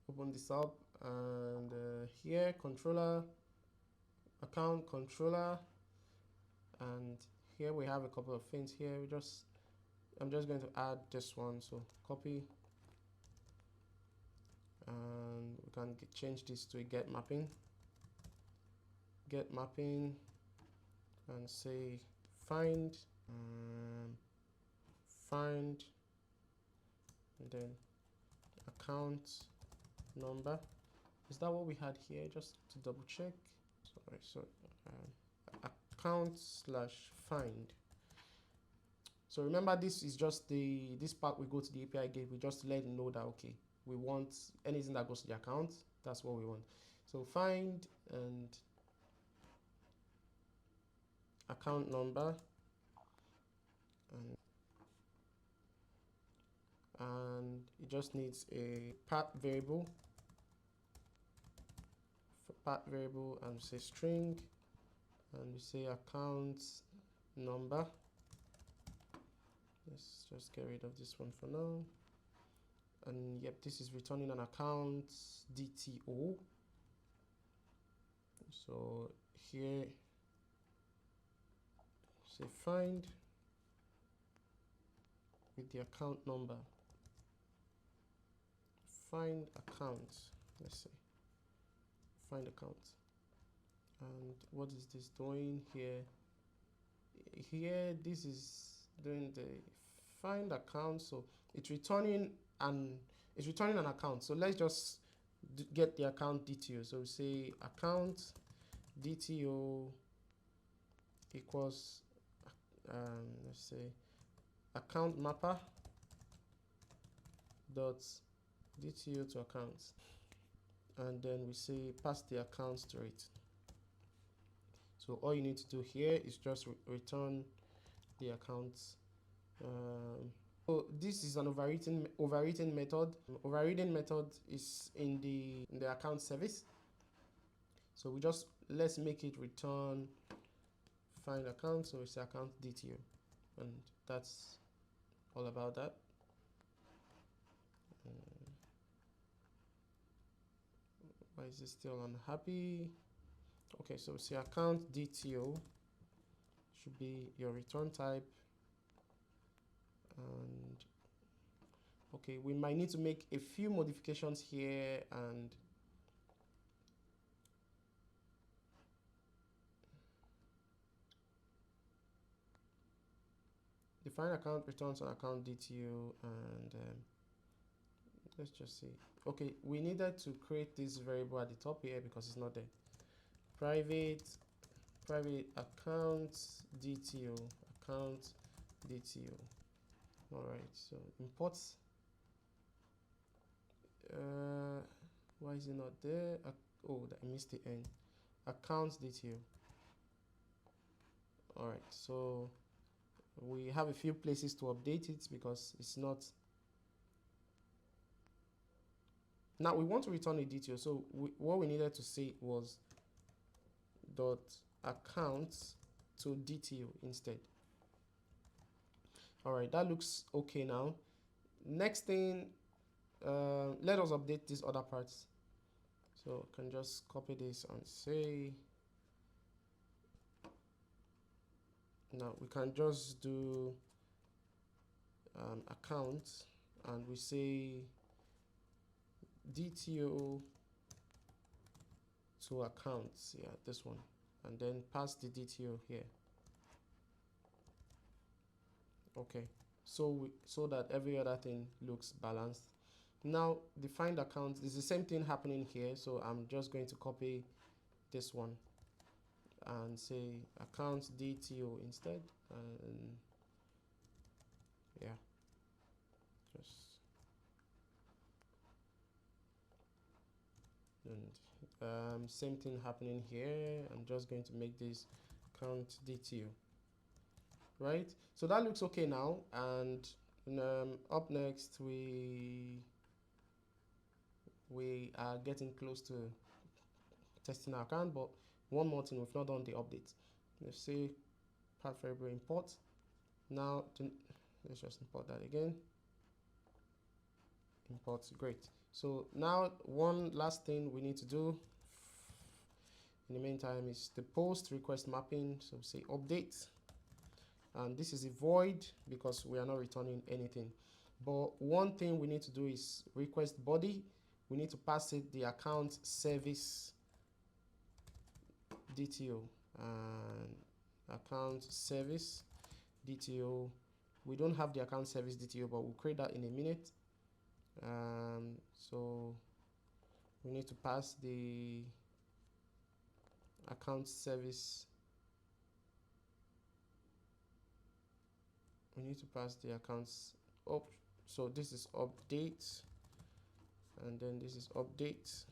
open this up, and here controller, account controller, and here we have a couple of things here. I'm just going to add this one, so copy, and we can change this to a get mapping, and say find, and then account number. Is that what we had here? Just to double check. Sorry, so account / find. So remember, this is just this part we go to the API gateway just to let it know that okay, we want anything that goes to the account. That's what we want. So find and account number, and it just needs a path variable, and say string, and we say account number. Let's just get rid of this one for now. And yep, this is returning an account DTO. So here say find with the account number, find account, let's say find account. And what is this doing here? This is doing the find account, so it's returning an account. So let's just get the account DTO. So we say account DTO equals let's say account mapper dot DTO to accounts, and then we say pass the accounts to it. So all you need to do here is just return the accounts. So this is an overridden method. Overridden method is in the account service. So let's make it return find account. So it's account DTO, and that's all about that. Why is it still unhappy? Okay, so say account DTO should be your return type. And okay, we might need to make a few modifications here, and define account returns on account DTO, and let's just see. Okay, we needed to create this variable at the top here because it's not there. Private account DTO, all right, so import, why is it not there? Oh, I missed the N. Account DTO. All right, so we have a few places to update it because it's not. Now we want to return a DTO, so what we needed to say was dot account to DTO instead. All right, that looks okay now. Next thing, let us update these other parts. So I can just copy this and say, now we can just do account, and we say DTO to accounts, yeah, this one, and then pass the DTO here. Okay, so that every other thing looks balanced. Now the find account is the same thing happening here, so I'm just going to copy this one and say accounts DTO instead, and yeah, just and same thing happening here. I'm just going to make this count DTO, right? So that looks okay now, and up next we are getting close to testing our account, but one more thing, we've not done the update. Let's say path variable import. Now let's just import that again. but great. So now one last thing we need to do in the meantime is the post request mapping. So say update, and this is a void because we are not returning anything. But one thing we need to do is request body. We need to pass it the account service DTO and account service DTO. We don't have the account service DTO, but we'll create that in a minute. So we need to pass the account service. We need to pass the accounts up. So this is update, and then this is update.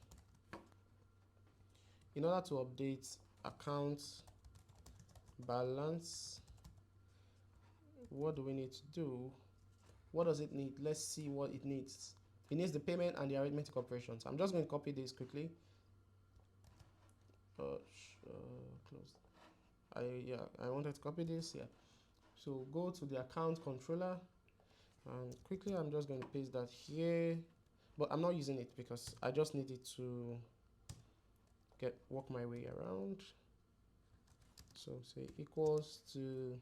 In order to update account balance, what do we need to do? What does it need? Let's see what it needs. It needs the payment and the arithmetic operations. I'm just going to copy this quickly. Close. I wanted to copy this. Yeah. So go to the account controller, and quickly I'm just going to paste that here, but I'm not using it because I just need it to work my way around. So say equals to,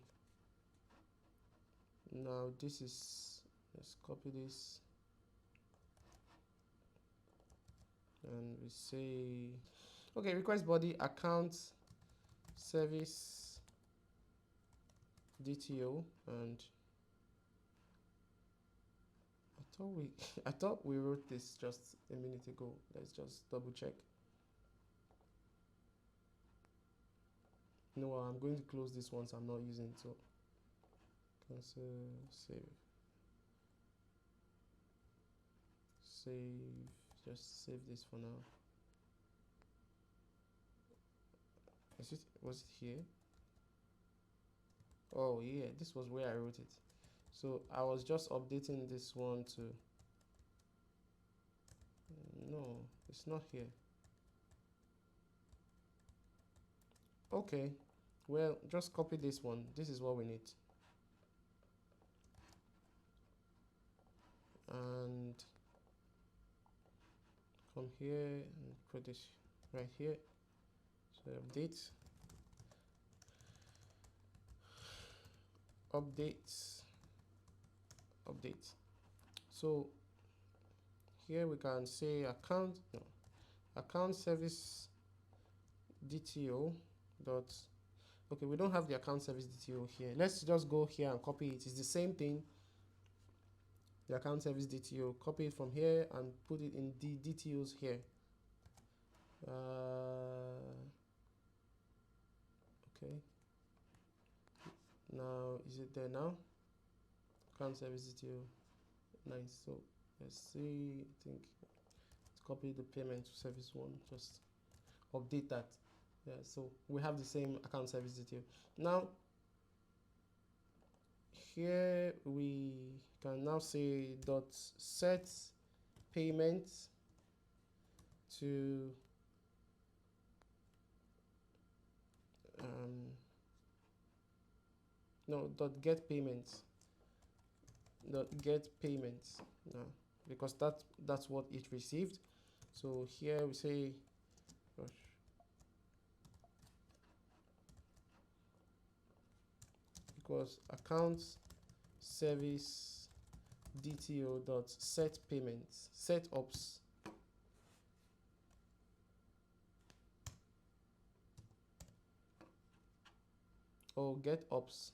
now this is, let's copy this, and we say, okay, request body account service DTO, and I thought we wrote this just a minute ago. Let's just double check. No, I'm going to close this once I'm not using it. So cancel, just save this for now. Was it here? Oh yeah, this was where I wrote it. So I was just updating this one to, no, it's not here. Okay, well, just copy this one. This is what we need. And come here and put this right here. So update. So here we can say account service DTO dot, okay, we don't have the account service DTO here. Let's just go here and copy it. It's the same thing. The account service DTO, copy it from here and put it in the DTOs here. Okay, now is it there now? Account service DTO, nice. So let's see, I think let's copy the payment to service one, just update that. Yeah, so we have the same account service DTO. Now here we can now say dot set payment to dot get payments now, because that's what it received. So here we say, equals account service DTO dot set payments, set ops, or get ops,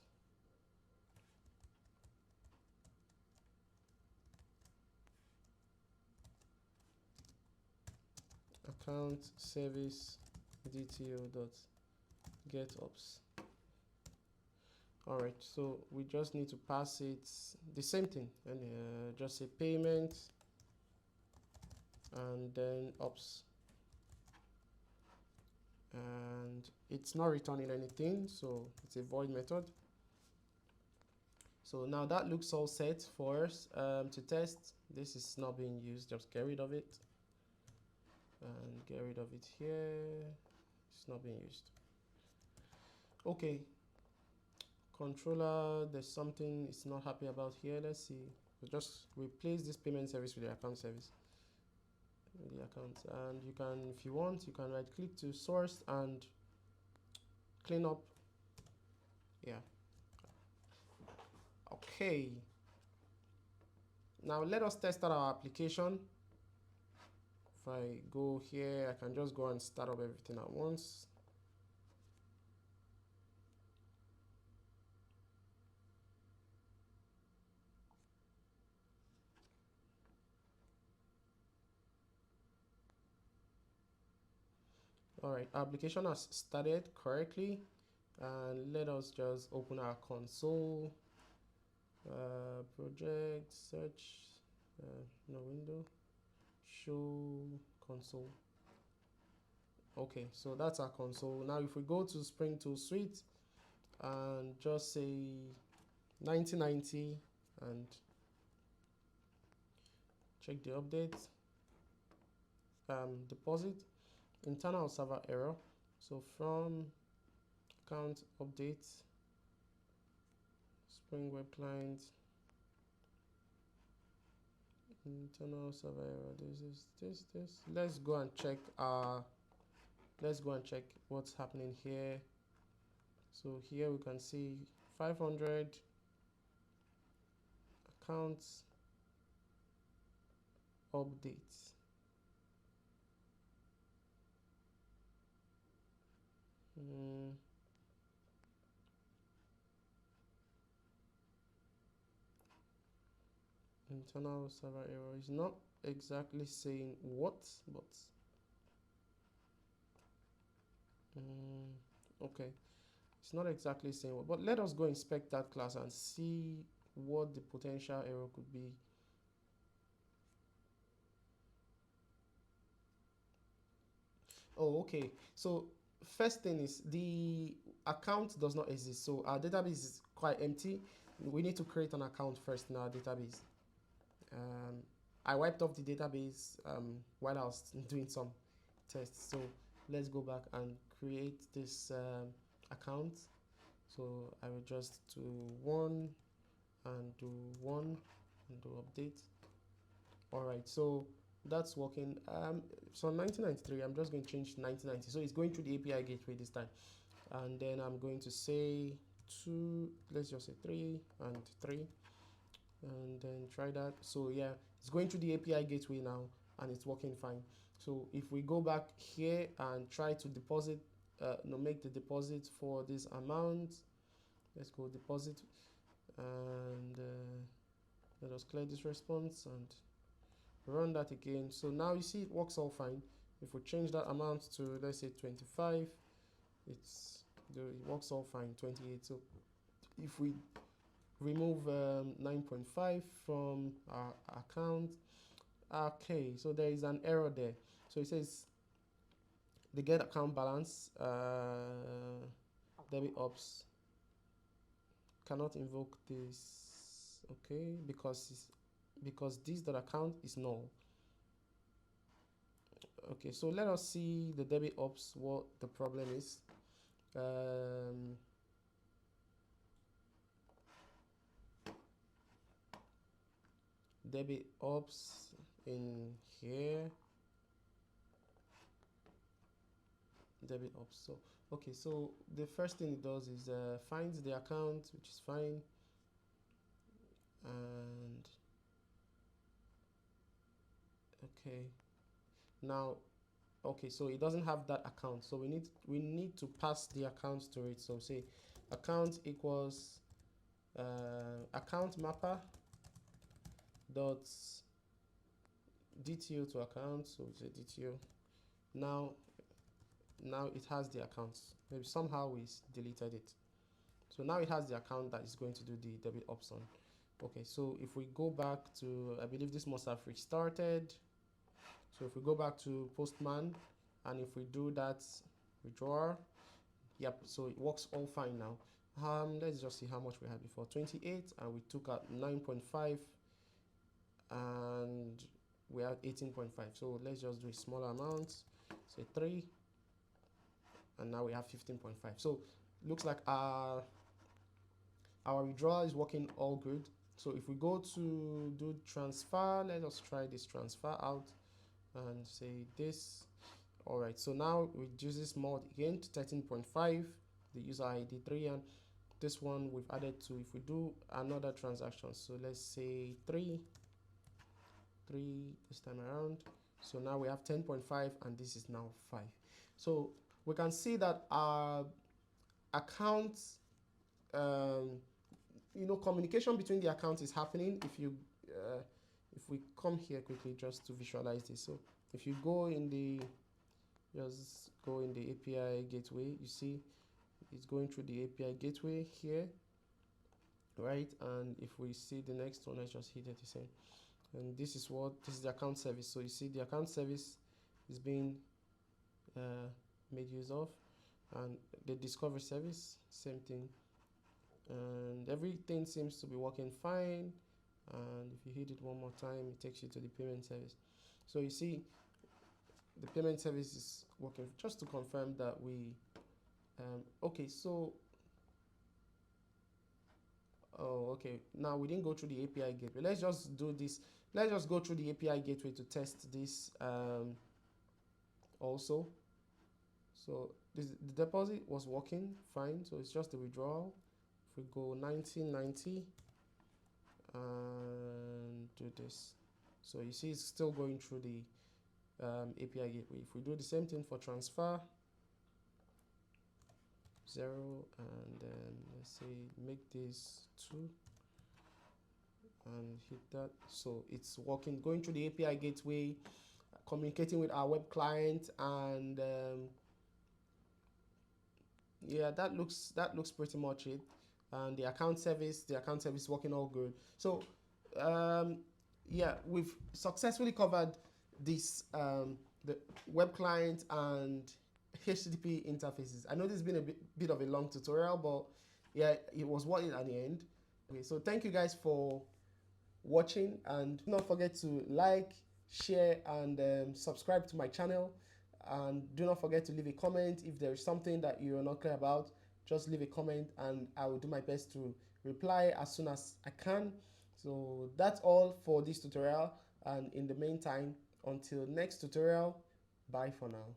account service DTO dot get ops. All right, so we just need to pass it the same thing, and just say payment and then ops, and it's not returning anything, so it's a void method. So now that looks all set for us to test. This is not being used, just get rid of it and get rid of it here. It's not being used. Okay, controller, there's something it's not happy about here. Let's see. So just replace this payment service with the account service. With the account, and you can, if you want, you can right click to source and clean up. Yeah. Okay. Now let us test out our application. If I go here, I can just go and start up everything at once. All right, our application has started correctly, and let us just open our console, project, search, no window, show console. Okay, so that's our console. Now if we go to Spring Tool Suite and just say 1990 and check the update, deposit, internal server error. So from account update, Spring Web Client, internal server error. This. Let's go and check what's happening here. So here we can see 500 accounts updates. Internal server error is not exactly saying what, but okay, it's not exactly saying what, but let us go inspect that class and see what the potential error could be. Oh, okay. So first thing is the account does not exist. So our database is quite empty. We need to create an account first in our database. I wiped off the database while I was doing some tests. So let's go back and create this account. So I will just do one and do one and do update. All right, so that's working. So 1993, I'm just going to change 1990. So it's going through the API gateway this time. And then I'm going to say 2, let's just say 3 and 3. And then try that. So yeah, it's going through the API gateway now and it's working fine. So if we go back here and try to deposit, make the deposit for this amount, let's go deposit and let us clear this response and run that again. So now you see it works all fine. If we change that amount to, let's say 25, it works all fine. 28. So if we remove 9.5 from our account, okay, so there is an error there. So it says the get account balance debit ops cannot invoke this, okay, because this dot account is null. Okay, so let us see the debit ops, what the problem is. Debit ops in here, debit ops. So okay, so the first thing it does is finds the account, which is fine, and okay, now okay, so it doesn't have that account, so we need to pass the account to it. So say account equals account mapper dot DTO to account. So it's a DTO. Now it has the accounts. Maybe somehow we deleted it. So now it has the account that is going to do the debit ops on. Okay, so if we go back to, I believe this must have restarted. So if we go back to Postman and if we do that withdrawal, yep, so it works all fine now. Let's just see how much we had before. 28, and we took out 9.5 and we have 18.5. So let's just do a smaller amount, say 3, and now we have 15.5. So looks like our withdrawal is working all good. So if we go to do transfer, let us try this transfer out and say this. All right, so now we use this mod again to 13.5, the user ID 3, and this one we've added to, if we do another transaction, so let's say 3 this time around. So now we have 10.5 and this is now 5. So we can see that our accounts, communication between the accounts is happening. If we come here quickly just to visualize this, so if you go in the API gateway, you see it's going through the API gateway here, right? And if we see the next one, let's just hit it the same. And this is the account service. So you see the account service is being made use of, and the discovery service, same thing. And everything seems to be working fine. And if you hit it one more time, it takes you to the payment service. So you see the payment service is working. Just to confirm that we okay, so okay, now we didn't go through the API gateway. Let's just do this. Let's just go through the API gateway to test this also. So the deposit was working fine, so it's just the withdrawal. If we go 1990 and do this, so you see it's still going through the API gateway. If we do the same thing for transfer, 0, and then let's say make this 2 and hit that, so it's working, going through the API gateway, communicating with our web client, and yeah, that looks pretty much it. And the account service working all good. So yeah, we've successfully covered this the web client and HTTP interfaces. I know this has been a bit of a long tutorial, but yeah, it was worth it at the end. Okay, so thank you guys for watching, and do not forget to like, share, and subscribe to my channel. And do not forget to leave a comment if there is something that you're not clear about. Just leave a comment and I will do my best to reply as soon as I can. So that's all for this tutorial, and in the meantime, until next tutorial, bye for now.